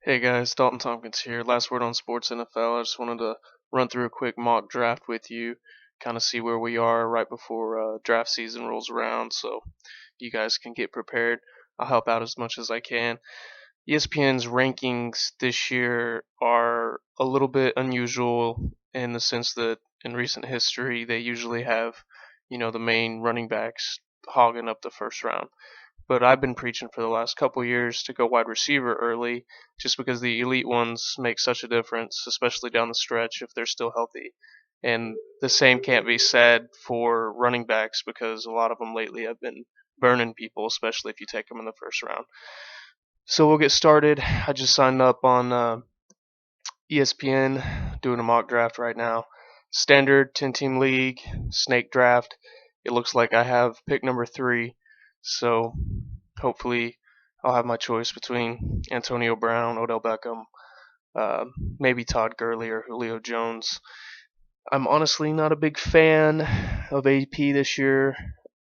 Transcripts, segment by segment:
Hey guys, Dalton Tompkins here. Last word on sports NFL. I just wanted to run through a quick mock draft with you, kind of see where we are right before draft season rolls around, so you guys can get prepared. I'll help out as much as I can. ESPN's rankings this year are a little bit unusual in the sense that in recent history they usually have, the main running backs hogging up the first round, but I've been preaching for the last couple years to go wide receiver early just because the elite ones make such a difference, especially down the stretch if they're still healthy. And the same can't be said for running backs because a lot of them lately have been burning people, especially if you take them in the first round. So we'll get started. I just signed up on ESPN, doing a mock draft right now. Standard 10 team league, snake draft. It looks like I have pick number 3. So hopefully I'll have my choice between Antonio Brown, Odell Beckham, uh, maybe Todd Gurley or Julio Jones. I'm honestly not a big fan of AP this year.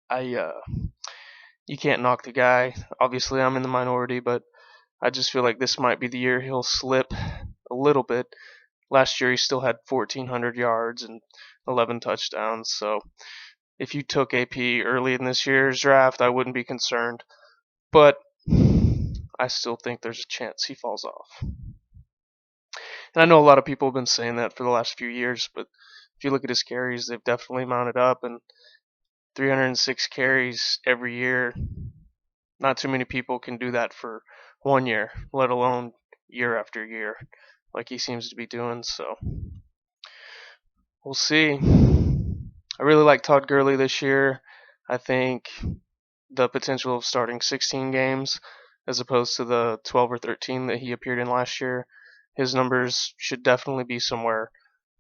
I You can't knock the guy. Obviously I'm in the minority, but I just feel like this might be the year he'll slip a little bit. Last year he still had 1,400 yards and 11 touchdowns. So if you took AP early in this year's draft, I wouldn't be concerned. But I still think there's a chance he falls off. And I know a lot of people have been saying that for the last few years, but if you look at his carries, they've definitely mounted up, and 306 carries every year, not too many people can do that for 1 year, let alone year after year, like he seems to be doing. So we'll see. I really like Todd Gurley this year. I think the potential of starting 16 games as opposed to the 12 or 13 that he appeared in last year. His numbers should definitely be somewhere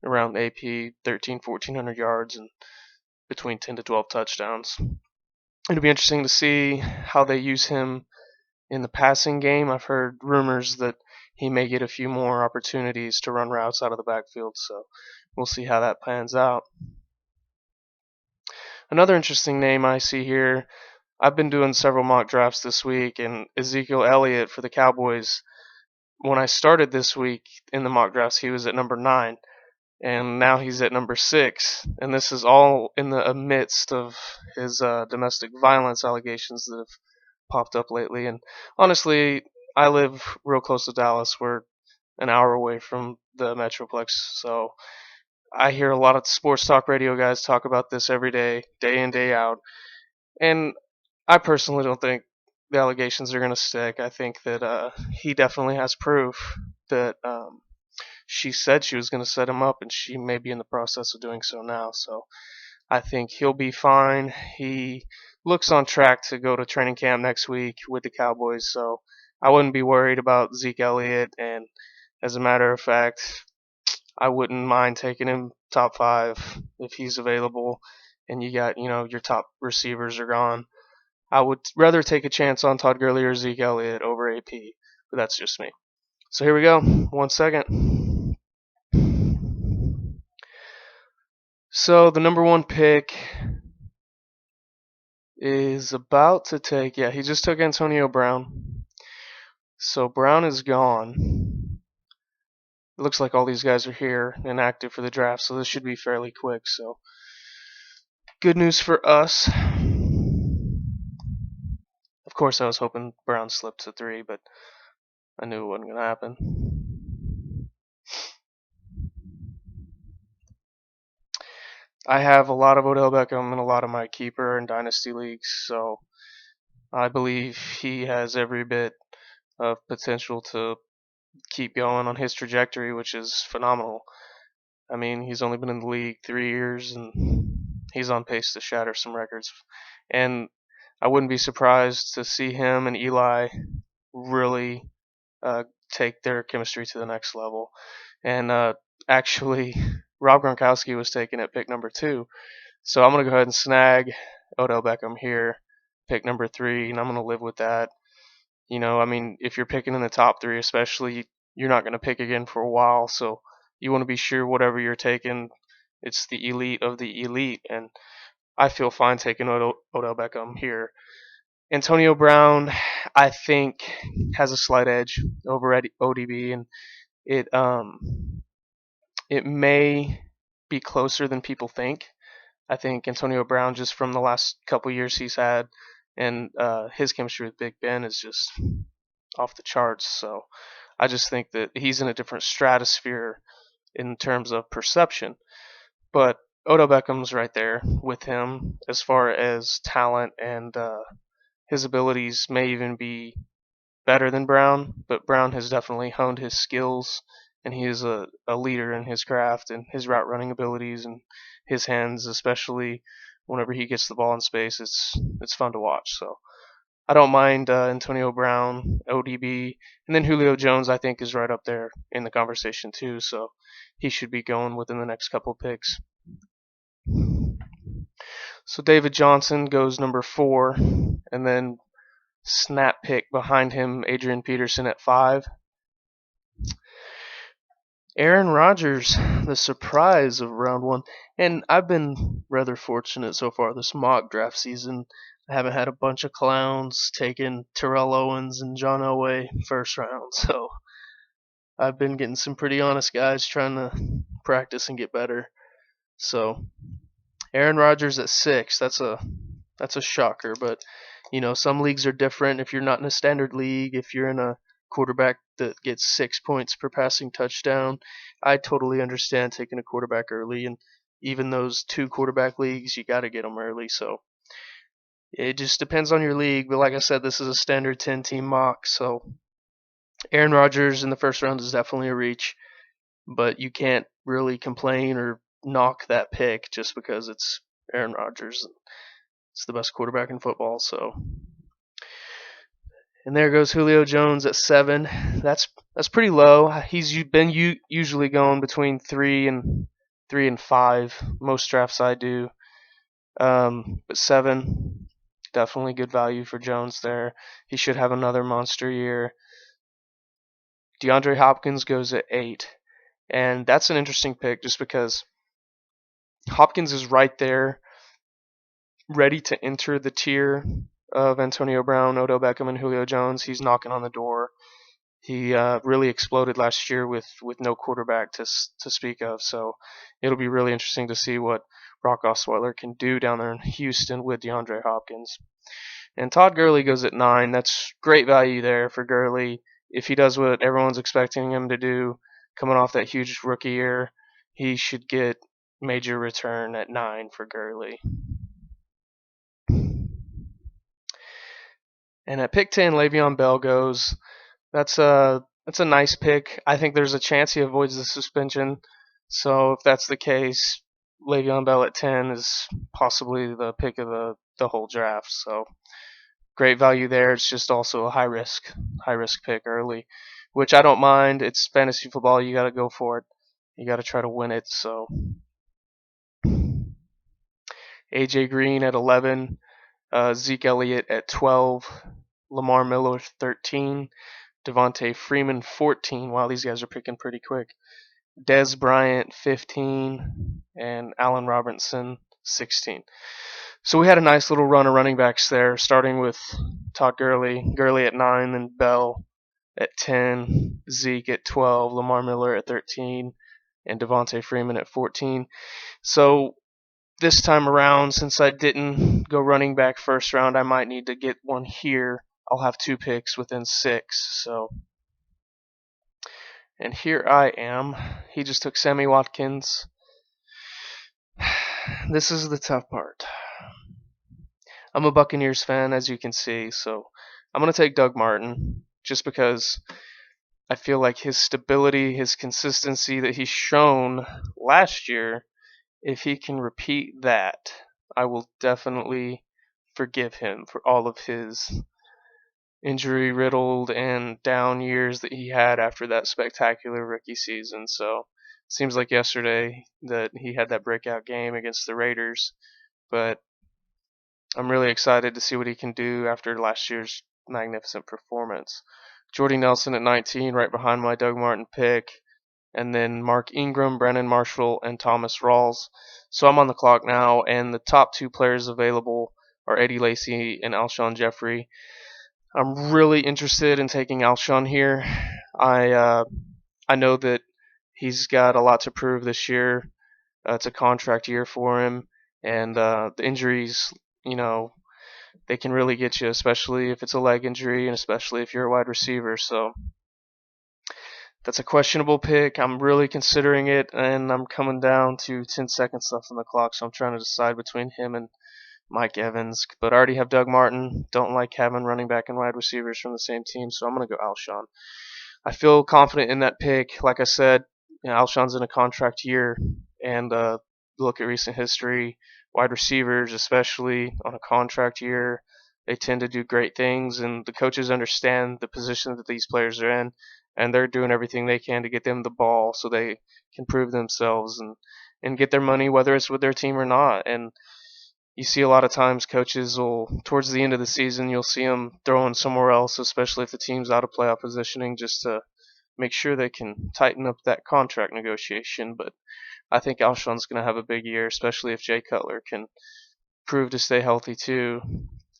around AP 13, 1,400 yards and between 10 to 12 touchdowns. It'll be interesting to see how they use him in the passing game. I've heard rumors that he may get a few more opportunities to run routes out of the backfield, so we'll see how that pans out. Another interesting name I see here, I've been doing several mock drafts this week, and Ezekiel Elliott for the Cowboys. When I started this week in the mock drafts, he was at number 9, and now he's at number 6. And this is all in the midst of his domestic violence allegations that have popped up lately. And honestly, I live real close to Dallas. We're an hour away from the Metroplex, so I hear a lot of sports talk radio guys talk about this every day in, day out. And I personally don't think the allegations are going to stick. I think that he definitely has proof that she said she was going to set him up, and she may be in the process of doing so now. So I think he'll be fine. He looks on track to go to training camp next week with the Cowboys, so I wouldn't be worried about Zeke Elliott. And as a matter of fact, I wouldn't mind taking him top 5 if he's available. And you got, your top receivers are gone. I would rather take a chance on Todd Gurley or Zeke Elliott over AP, but that's just me. So here we go. 1 second. So the number 1 pick is about to take, yeah, he just took Antonio Brown. So Brown is gone. It looks like all these guys are here and active for the draft, so this should be fairly quick. So good news for us. Of course, I was hoping Brown slipped to 3, but I knew it wasn't going to happen. I have a lot of Odell Beckham in a lot of my keeper and dynasty leagues, so I believe he has every bit of potential to keep going on his trajectory, which is phenomenal. I mean, he's only been in the league 3 years, and he's on pace to shatter some records. And I wouldn't be surprised to see him and Eli really take their chemistry to the next level. And actually, Rob Gronkowski was taken at pick number 2. So I'm going to go ahead and snag Odell Beckham here, pick number 3, and I'm going to live with that. I mean, if you're picking in the top 3, especially, you're not going to pick again for a while. So you want to be sure whatever you're taking, it's the elite of the elite. And I feel fine taking Odell Beckham here. Antonio Brown, I think, has a slight edge over ODB, and it it may be closer than people think. I think Antonio Brown, just from the last couple years he's had, and his chemistry with Big Ben is just off the charts. So I just think that he's in a different stratosphere in terms of perception. But Odell Beckham's right there with him as far as talent, and his abilities may even be better than Brown, but Brown has definitely honed his skills, and he is a leader in his craft and his route running abilities and his hands, especially whenever he gets the ball in space. It's fun to watch. So I don't mind Antonio Brown, ODB, and then Julio Jones. I think is right up there in the conversation too. So he should be going within the next couple picks. So David Johnson goes number 4, and then snap pick behind him, Adrian Peterson at 5. Aaron Rodgers, the surprise of round 1. And I've been rather fortunate so far this mock draft season. I haven't had a bunch of clowns taking Terrell Owens and John Elway first round. So I've been getting some pretty honest guys trying to practice and get better. So Aaron Rodgers at 6, that's a shocker, but some leagues are different. If you're not in a standard league, if you're in a quarterback that gets 6 points per passing touchdown, I totally understand taking a quarterback early, and even those 2 quarterback leagues, you got to get them early. So it just depends on your league, but like I said, this is a standard 10-team mock, so Aaron Rodgers in the first round is definitely a reach, but you can't really complain or knock that pick just because it's Aaron Rodgers. It's the best quarterback in football, so. And there goes Julio Jones at 7. That's pretty low. He's been usually going between 3 and 5. Most drafts I do, but 7, definitely good value for Jones there. He should have another monster year. DeAndre Hopkins goes at 8, and that's an interesting pick just because Hopkins is right there, ready to enter the tier of Antonio Brown, Odell Beckham, and Julio Jones. He's knocking on the door. He really exploded last year with no quarterback to speak of. So it'll be really interesting to see what Brock Osweiler can do down there in Houston with DeAndre Hopkins. And Todd Gurley goes at 9. That's great value there for Gurley. If he does what everyone's expecting him to do, coming off that huge rookie year, he should get major return at 9 for Gurley. And at pick 10, Le'Veon Bell goes. That's a nice pick. I think there's a chance he avoids the suspension. So if that's the case, Le'Veon Bell at 10 is possibly the pick of the whole draft. So great value there. It's just also a high risk pick early, which I don't mind. It's fantasy football. You got to go for it. You got to try to win it. So AJ Green at 11, Zeke Elliott at 12, Lamar Miller 13, Devontae Freeman 14. Wow, these guys are picking pretty quick. Dez Bryant 15, and Allen Robinson 16. So we had a nice little run of running backs there, starting with Todd Gurley at 9, then Bell at 10, Zeke at 12, Lamar Miller at 13, and Devontae Freeman at 14. So this time around, since I didn't go running back first round, I might need to get one here. I'll have 2 picks within 6. So, and here I am. He just took Sammy Watkins. This is the tough part. I'm a Buccaneers fan, as you can see, so I'm going to take Doug Martin just because I feel like his stability, his consistency that he's shown last year, if he can repeat that, I will definitely forgive him for all of his injury-riddled and down years that he had after that spectacular rookie season. So it seems like yesterday that he had that breakout game against the Raiders, but I'm really excited to see what he can do after last year's magnificent performance. Jordy Nelson at 19, right behind my Doug Martin pick, and then Mark Ingram, Brandon Marshall, and Thomas Rawls. So I'm on the clock now, and the top 2 players available are Eddie Lacy and Alshon Jeffrey. I'm really interested in taking Alshon here. I uh, I know that he's got a lot to prove this year. It's a contract year for him, and the injuries, you know, they can really get you, especially if it's a leg injury and especially if you're a wide receiver. So that's a questionable pick. I'm really considering it, and I'm coming down to 10 seconds left on the clock, so I'm trying to decide between him and Mike Evans. But I already have Doug Martin. Don't like having running back and wide receivers from the same team, so I'm going to go Alshon. I feel confident in that pick. Like I said, Alshon's in a contract year, and look at recent history. Wide receivers, especially on a contract year, they tend to do great things, and the coaches understand the position that these players are in, and they're doing everything they can to get them the ball so they can prove themselves and get their money, whether it's with their team or not. And you see a lot of times coaches will, towards the end of the season, you'll see them throwing somewhere else, especially if the team's out of playoff positioning, just to make sure they can tighten up that contract negotiation. But I think Alshon's going to have a big year, especially if Jay Cutler can prove to stay healthy too.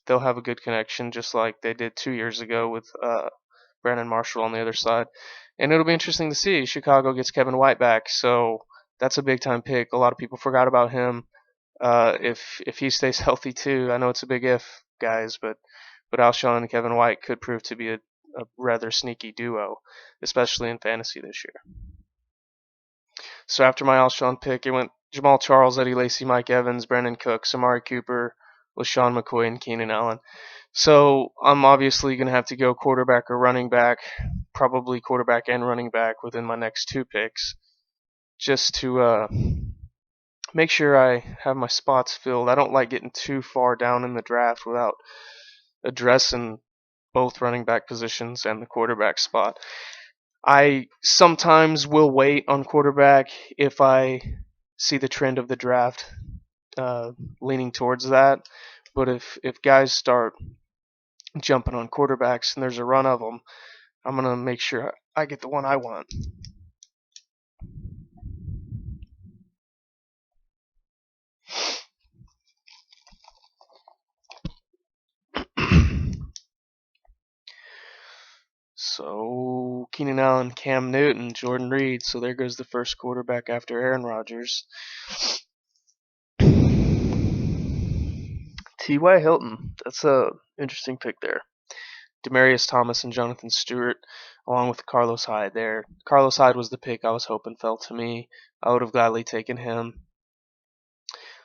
They'll have a good connection, just like they did 2 years ago with Brandon Marshall on the other side. And it'll be interesting to see. Chicago gets Kevin White back, so that's a big time pick. A lot of people forgot about him. If he stays healthy too, I know it's a big if, guys, but Alshon and Kevin White could prove to be a rather sneaky duo, especially in fantasy this year. So after my Alshon pick, it went Jamal Charles, Eddie Lacy, Mike Evans, Brandon Cooks, Amari Cooper, LaShawn McCoy, and Keenan Allen. So I'm obviously going to have to go quarterback or running back, probably quarterback and running back within my next two picks, just to make sure I have my spots filled. I don't like getting too far down in the draft without addressing both running back positions and the quarterback spot. I sometimes will wait on quarterback if I see the trend of the draft leaning towards that. But if guys start jumping on quarterbacks and there's a run of them, I'm going to make sure I get the one I want. So Keenan Allen, Cam Newton, Jordan Reed. So there goes the first quarterback after Aaron Rodgers. T.Y. Hilton. That's a interesting pick there. Demaryius Thomas and Jonathan Stewart, along with Carlos Hyde there. Carlos Hyde was the pick I was hoping fell to me. I would have gladly taken him.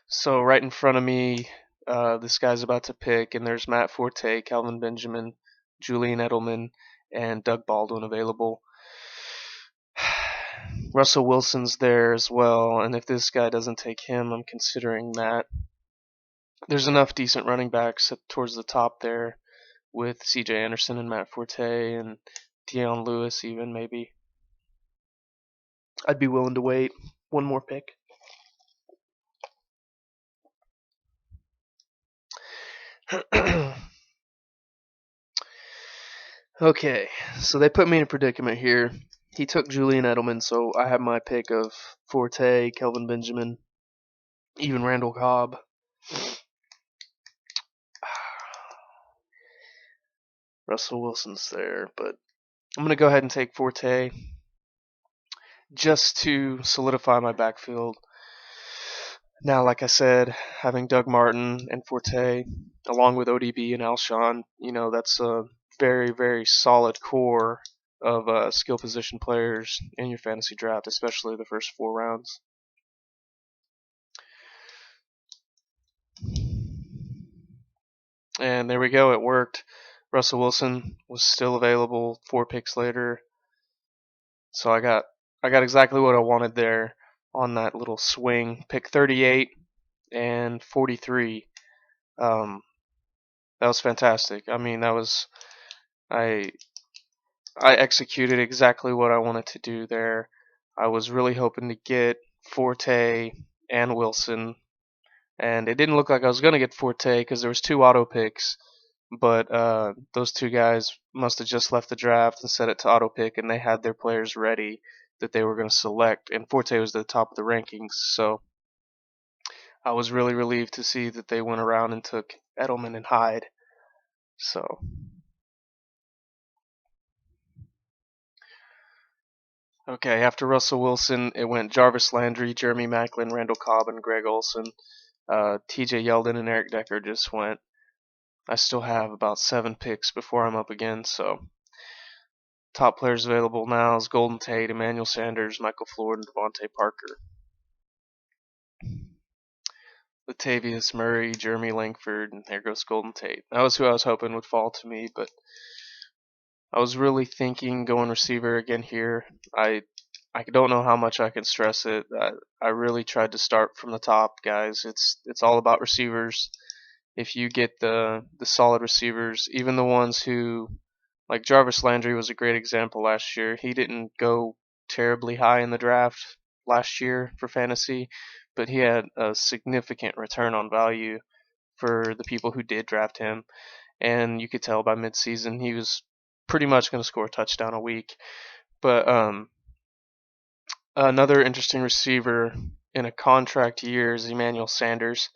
So right in front of me, this guy's about to pick, and there's Matt Forte, Calvin Benjamin, Julian Edelman, and Doug Baldwin available. Russell Wilson's there as well, and if this guy doesn't take him, I'm considering that. There's enough decent running backs towards the top there with C.J. Anderson and Matt Forte and Deion Lewis even, maybe. I'd be willing to wait one more pick. Okay, so they put me in a predicament here. He took Julian Edelman, so I have my pick of Forte, Kelvin Benjamin, even Randall Cobb. Russell Wilson's there, but I'm going to go ahead and take Forte just to solidify my backfield. Now, like I said, having Doug Martin and Forte, along with ODB and Alshon, that's a very, very solid core of skill position players in your fantasy draft, especially the first 4 rounds. And there we go, it worked. Russell Wilson was still available 4 picks later. So I got exactly what I wanted there on that little swing. Pick 38 and 43. That was fantastic. I mean, I executed exactly what I wanted to do there. I was really hoping to get Forte and Wilson, and it didn't look like I was going to get Forte because there was 2 auto picks, but those 2 guys must have just left the draft and set it to auto pick, and they had their players ready that they were going to select, and Forte was at the top of the rankings, so I was really relieved to see that they went around and took Edelman and Hyde. So, okay, after Russell Wilson, it went Jarvis Landry, Jeremy Maclin, Randall Cobb, and Greg Olson. TJ Yeldon and Eric Decker just went. I still have about 7 picks before I'm up again, so top players available now is Golden Tate, Emmanuel Sanders, Michael Floyd, and Devontae Parker. Latavius Murray, Jeremy Langford, and there goes Golden Tate. That was who I was hoping would fall to me, but I was really thinking going receiver again here. I don't know how much I can stress it. I really tried to start from the top, guys. It's all about receivers. If you get the solid receivers, even the ones who, like Jarvis Landry was a great example last year. He didn't go terribly high in the draft last year for fantasy, but he had a significant return on value for the people who did draft him. And you could tell by midseason he was pretty much going to score a touchdown a week. But another interesting receiver in a contract year is Emmanuel Sanders.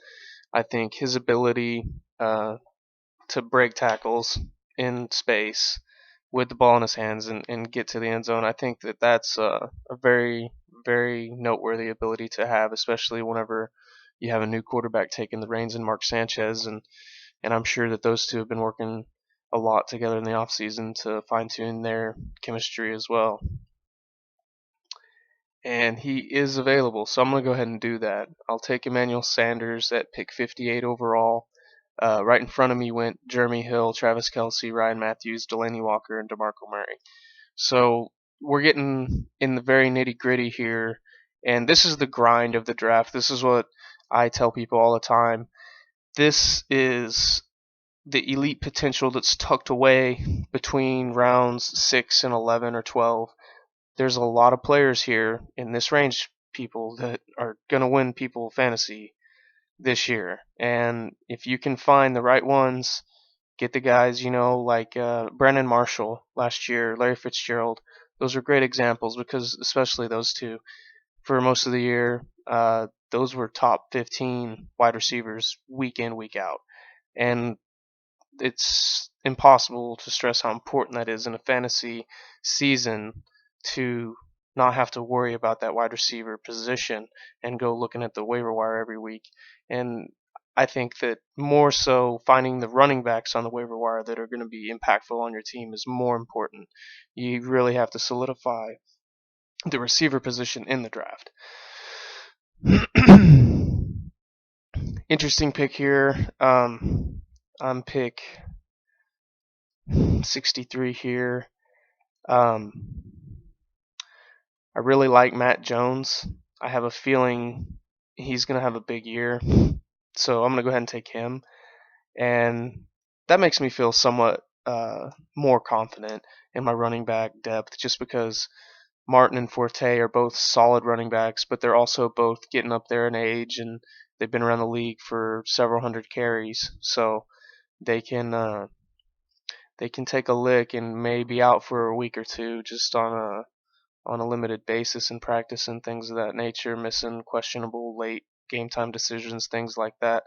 I think his ability to break tackles in space with the ball in his hands and get to the end zone, I think that's a very, very noteworthy ability to have, especially whenever you have a new quarterback taking the reins in Mark Sanchez. And I'm sure that those two have been working a lot together in the offseason to fine-tune their chemistry as well. And he is available, so I'm going to go ahead and do that. I'll take Emmanuel Sanders at pick 58 overall. Right in front of me went Jeremy Hill, Travis Kelce, Ryan Matthews, Delaney Walker, and DeMarco Murray. So we're getting in the very nitty-gritty here, and this is the grind of the draft. This is what I tell people all the time. This is the elite potential that's tucked away between rounds 6 and 11 or 12. There's a lot of players here in this range, people that are going to win people fantasy this year. And if you can find the right ones, get the guys, like Brandon Marshall last year, Larry Fitzgerald. Those are great examples because especially those two, for most of the year, those were top 15 wide receivers week in, week out. And it's impossible to stress how important that is in a fantasy season to not have to worry about that wide receiver position and go looking at the waiver wire every week. And I think that more so finding the running backs on the waiver wire that are going to be impactful on your team is more important. You really have to solidify the receiver position in the draft. Interesting pick here. I'm pick 63 here. I really like Matt Jones. I have a feeling he's going to have a big year. So I'm going to go ahead and take him. And that makes me feel somewhat more confident in my running back depth just because Martin and Forte are both solid running backs, but they're also both getting up there in age and they've been around the league for several hundred carries. So they can take a lick and may be out for a week or two just on a limited basis in practice and things of that nature, missing questionable late game time decisions, things like that.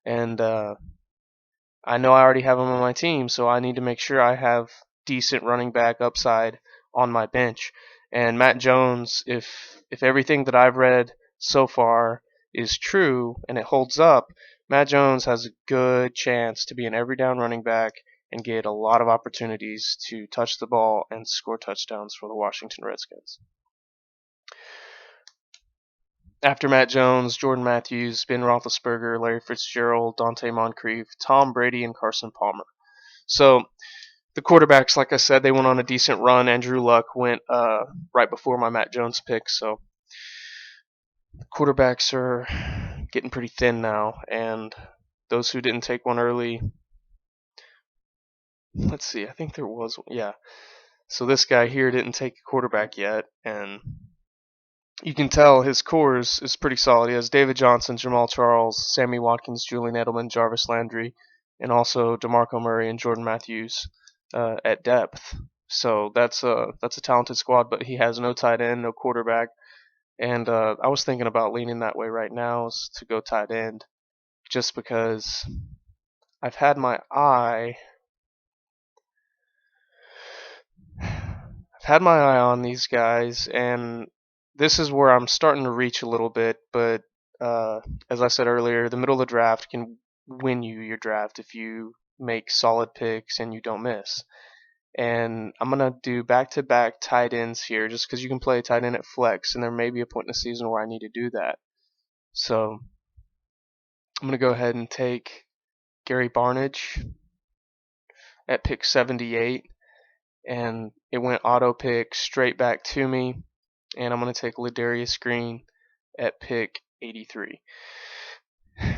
And I know I already have him on my team, so I need to make sure I have decent running back upside on my bench. And Matt Jones, if everything that I've read so far is true and it holds up, Matt Jones has a good chance to be an every down running back and get a lot of opportunities to touch the ball and score touchdowns for the Washington Redskins. After Matt Jones, Jordan Matthews, Ben Roethlisberger, Larry Fitzgerald, Dante Moncrief, Tom Brady, and Carson Palmer. So the quarterbacks, like I said, they went on a decent run. Andrew Luck went right before my Matt Jones pick. So the quarterbacks are getting pretty thin now. And those who didn't take one early, let's see, I think there was one. Yeah. So this guy here didn't take a quarterback yet. And you can tell his core is pretty solid. He has David Johnson, Jamal Charles, Sammy Watkins, Julian Edelman, Jarvis Landry, and also DeMarco Murray and Jordan Matthews at depth. So that's a talented squad, but he has no tight end, no quarterback. And I was thinking about leaning that way right now is to go tight end just because I've had my eye I've had my eye on these guys, and this is where I'm starting to reach a little bit. But uh, as I said earlier, the middle of the draft can win you your draft if you make solid picks and you don't miss. And I'm gonna do back-to-back tight ends here, just because you can play tight end at flex, and there may be a point in the season where I need to do that. So I'm gonna go ahead and take Gary Barnidge at pick 78, and it went auto pick straight back to me. And I'm going to take Ladarius Green at pick 83.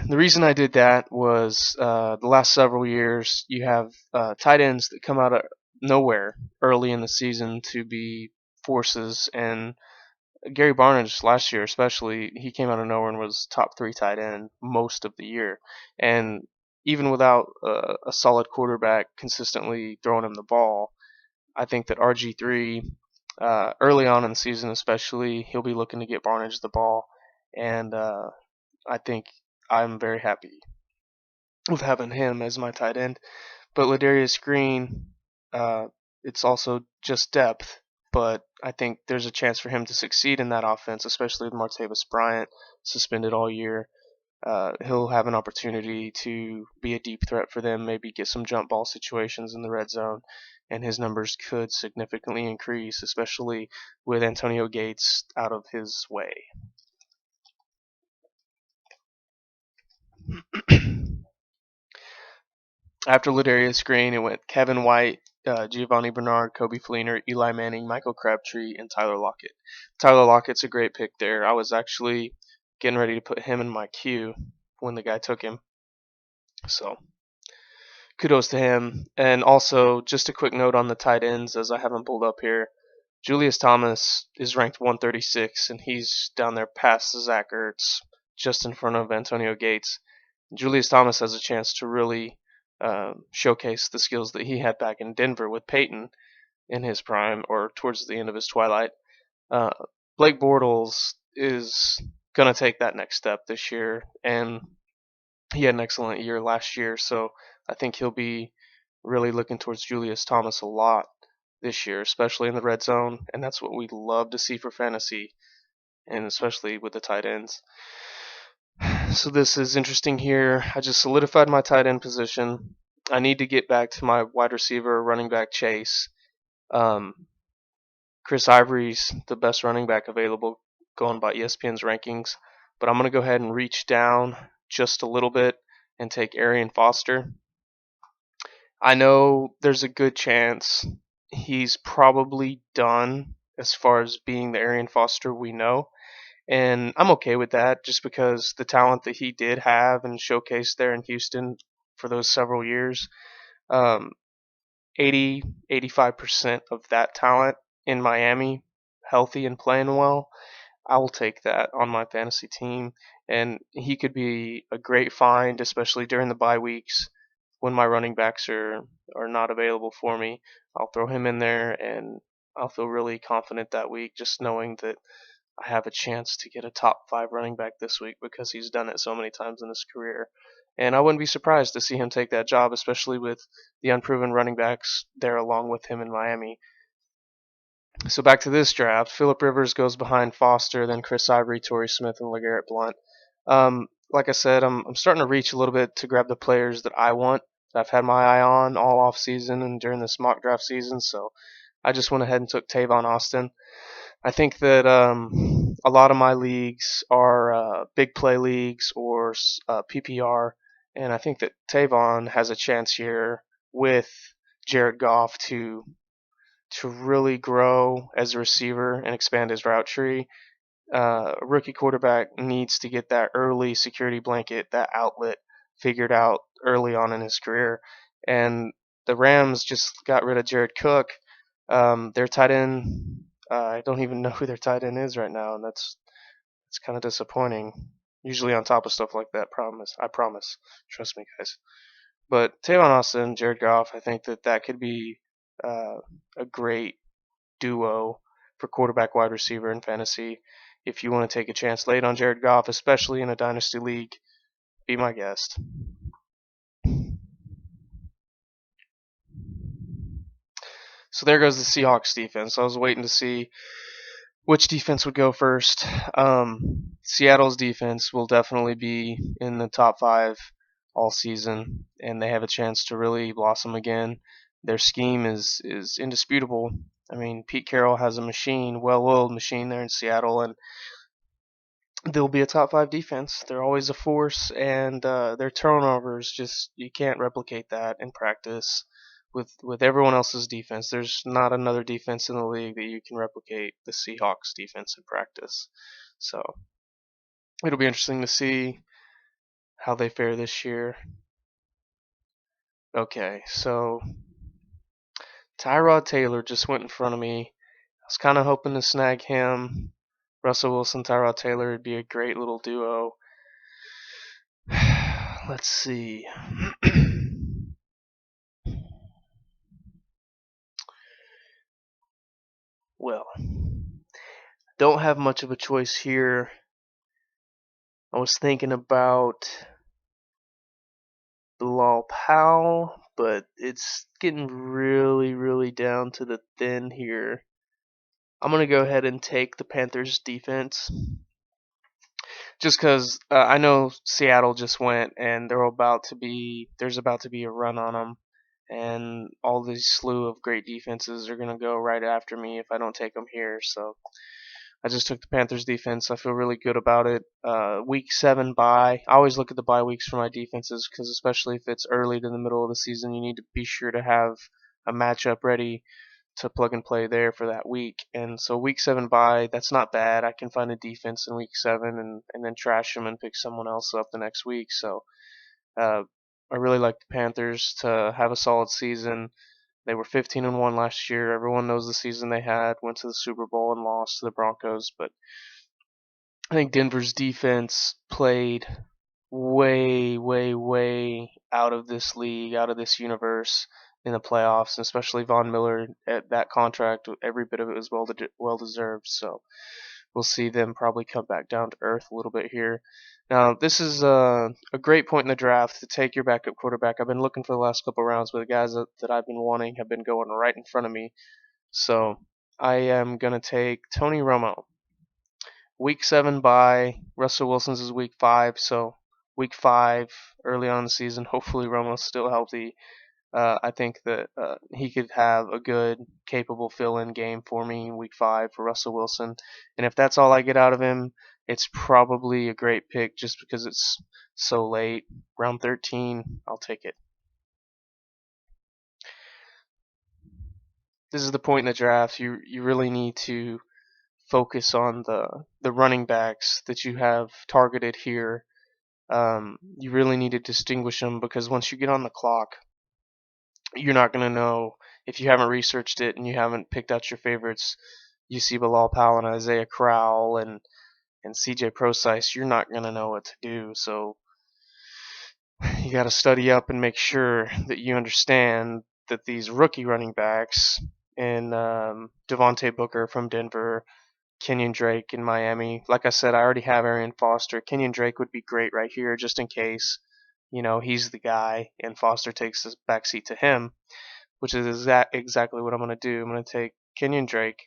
The reason I did that was the last several years you have tight ends that come out of nowhere early in the season to be forces, and Gary Barnidge last year especially, he came out of nowhere and was top 3 tight end most of the year. And even without a solid quarterback consistently throwing him the ball, I think that RG3, early on in the season especially, he'll be looking to get Barnidge the ball, and I think I'm very happy with having him as my tight end. But Ladarius Green, uh, it's also just depth, but I think there's a chance for him to succeed in that offense, especially with Martavis Bryant suspended all year. He'll have an opportunity to be a deep threat for them, maybe get some jump ball situations in the red zone, and his numbers could significantly increase, especially with Antonio Gates out of his way. After Ladarius Green, it went Kevin White, Giovanni Bernard, Kobe Fleener, Eli Manning, Michael Crabtree, and Tyler Lockett. Tyler Lockett's a great pick there. I was actually getting ready to put him in my queue when the guy took him. So kudos to him. And also, just a quick note on the tight ends, as I haven't pulled up here. Julius Thomas is ranked 136, and he's down there past Zach Ertz, just in front of Antonio Gates. Julius Thomas has a chance to really showcase the skills that he had back in Denver with Peyton in his prime or towards the end of his twilight. Uh, Blake Bortles is going to take that next step this year, and he had an excellent year last year, so I think he'll be really looking towards Julius Thomas a lot this year, especially in the red zone, and that's what we love to see for fantasy, and especially with the tight ends. So this is interesting here. I just solidified my tight end position. I need to get back to my wide receiver, running back chase. Um, Chris Ivory's the best running back available, going by ESPN's rankings, but I'm going to go ahead and reach down just a little bit and take Arian Foster. I know there's a good chance he's probably done as far as being the Arian Foster we know. And I'm okay with that just because the talent that he did have and showcased there in Houston for those several years, um, 85% of that talent in Miami, healthy and playing well, I will take that on my fantasy team. And he could be a great find, especially during the bye weeks when my running backs are not available for me. I'll throw him in there, and I'll feel really confident that week just knowing that I have a chance to get a top 5 running back this week because he's done it so many times in his career. And I wouldn't be surprised to see him take that job, especially with the unproven running backs there along with him in Miami. So back to this draft, Phillip Rivers goes behind Foster, then Chris Ivory, Torrey Smith, and LeGarrette Blount. Like I said, I'm starting to reach a little bit to grab the players that I want, that I've had my eye on all off season and during this mock draft season. So I just went ahead and took Tavon Austin. I think that a lot of my leagues are big play leagues or PPR, and I think that Tavon has a chance here with Jared Goff to really grow as a receiver and expand his route tree. A rookie quarterback needs to get that early security blanket, that outlet figured out early on in his career. And the Rams just got rid of Jared Cook. Their tight end, I don't even know who their tight end is right now, and that's kind of disappointing. Usually on top of stuff like that, I promise. Trust me, guys. But Tavon Austin, Jared Goff, I think that could be a great duo for quarterback wide receiver in fantasy. If you want to take a chance late on Jared Goff, especially in a dynasty league, be my guest. So there goes the Seahawks defense. I was waiting to see which defense would go first. Seattle's defense will definitely be in the top five all season, and they have a chance to really blossom again. Their scheme is indisputable. I mean, Pete Carroll has a machine, well-oiled machine there in Seattle, and they'll be a top five defense. They're always a force, and their turnovers just you can't replicate that in practice. With everyone else's defense, there's not another defense in the league that you can replicate the Seahawks defense in practice. So it'll be interesting to see how they fare this year. Okay, so Tyrod Taylor just went in front of me. I was kind of hoping to snag him. Russell Wilson, Tyrod Taylor would be a great little duo. Let's see. Well, don't have much of a choice here. I was thinking about Bilal Powell, but it's getting really, really down to the thin here. I'm going to go ahead and take the Panthers defense. Just because I know Seattle just went and there's about to be a run on them. And all these slew of great defenses are going to go right after me if I don't take them here. So I just took the Panthers defense. I feel really good about it. Week 7 bye. I always look at the bye weeks for my defenses because especially if it's early to the middle of the season, you need to be sure to have a matchup ready to plug and play there for that week. And so week 7 bye, that's not bad. I can find a defense in week 7 and then trash them and pick someone else up the next week. So I really like the Panthers to have a solid season. They were 15-1 last year. Everyone knows the season they had. Went to the Super Bowl and lost to the Broncos, but I think Denver's defense played way, way, way out of this league, out of this universe in the playoffs, especially Von Miller at that contract. Every bit of it was well deserved. So we'll see them probably come back down to earth a little bit here. Now, this is a great point in the draft to take your backup quarterback. I've been looking for the last couple rounds, but the guys that I've been wanting have been going right in front of me. So I am going to take Tony Romo. Week 7 bye. Russell Wilson's is week 5, so week 5 early on in the season. Hopefully Romo's still healthy. I think that he could have a good, capable fill-in game for me in week 5 for Russell Wilson. And if that's all I get out of him, it's probably a great pick just because it's so late. Round 13, I'll take it. This is the point in the draft. You really need to focus on the running backs that you have targeted here. You really need to distinguish them because once you get on the clock, you're not going to know if you haven't researched it and you haven't picked out your favorites. You see Bilal Powell and Isaiah Crowell and CJ Procise, you're not going to know what to do. So you got to study up and make sure that you understand that these rookie running backs and Devontae Booker from Denver, Kenyon Drake in Miami. Like I said, I already have Arian Foster. Kenyon Drake would be great right here just in case, he's the guy and Foster takes the backseat to him, which is exactly what I'm going to do. I'm going to take Kenyon Drake.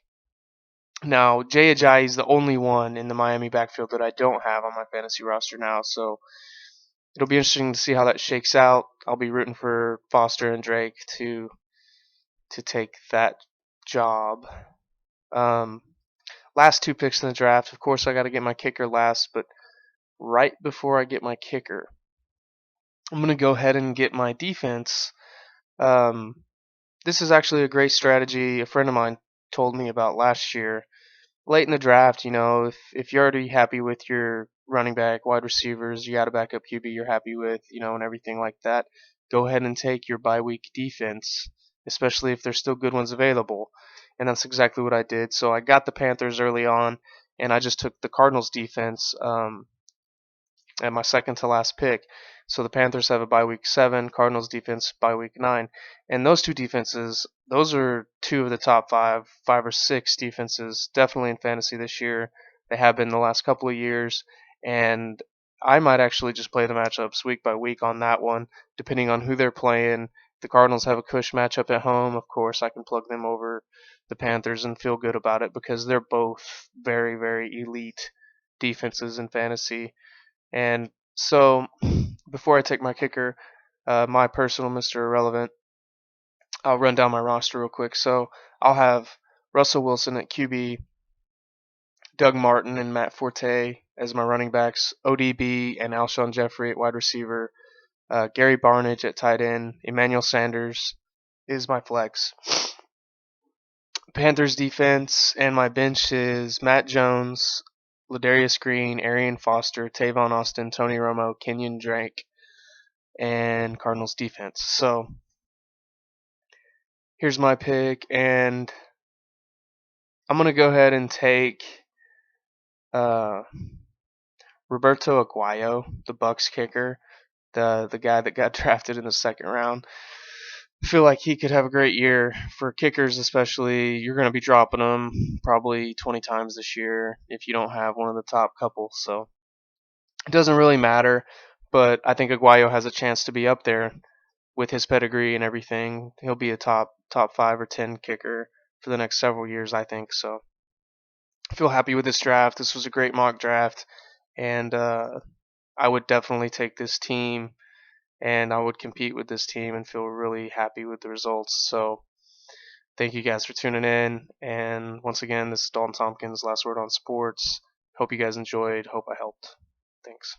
Now, Jay Ajayi is the only one in the Miami backfield that I don't have on my fantasy roster now, so it'll be interesting to see how that shakes out. I'll be rooting for Foster and Drake to take that job. Last 2 picks in the draft. Of course, I got to get my kicker last, but right before I get my kicker, I'm going to go ahead and get my defense. This is actually a great strategy a friend of mine told me about last year. Late in the draft, if you're already happy with your running back, wide receivers, you got a backup QB you're happy with, and everything like that, go ahead and take your bye week defense, especially if there's still good ones available. And that's exactly what I did. So I got the Panthers early on, and I just took the Cardinals defense at my second to last pick. So the Panthers have a bye week 7, Cardinals defense bye week 9. And those two defenses, those are 2 of the top 5 or 6 defenses definitely in fantasy this year. They have been the last couple of years. And I might actually just play the matchups week by week on that one, depending on who they're playing the Cardinals have a cush matchup at home, of course, I can plug them over the Panthers and feel good about it because they're both very, very elite defenses in fantasy. And so, before I take my kicker, my personal Mr. Irrelevant, I'll run down my roster real quick. So, I'll have Russell Wilson at QB, Doug Martin and Matt Forte as my running backs, ODB and Alshon Jeffrey at wide receiver, Gary Barnidge at tight end, Emmanuel Sanders is my flex. Panthers defense and my bench is Matt Jones, Ladarius Green, Arian Foster, Tavon Austin, Tony Romo, Kenyon Drake, and Cardinals defense. So here's my pick, and I'm going to go ahead and take uh, Roberto Aguayo, the Bucks kicker, the guy that got drafted in the second round. I feel like he could have a great year for kickers, especially. You're going to be dropping them probably 20 times this year if you don't have one of the top couple. So it doesn't really matter, but I think Aguayo has a chance to be up there with his pedigree and everything. He'll be a top 5 or 10 kicker for the next several years, I think. So I feel happy with this draft. This was a great mock draft, and I would definitely take this team and I would compete with this team and feel really happy with the results. So thank you guys for tuning in. And once again, this is Dalton Tompkins, Last Word on Sports. Hope you guys enjoyed. Hope I helped. Thanks.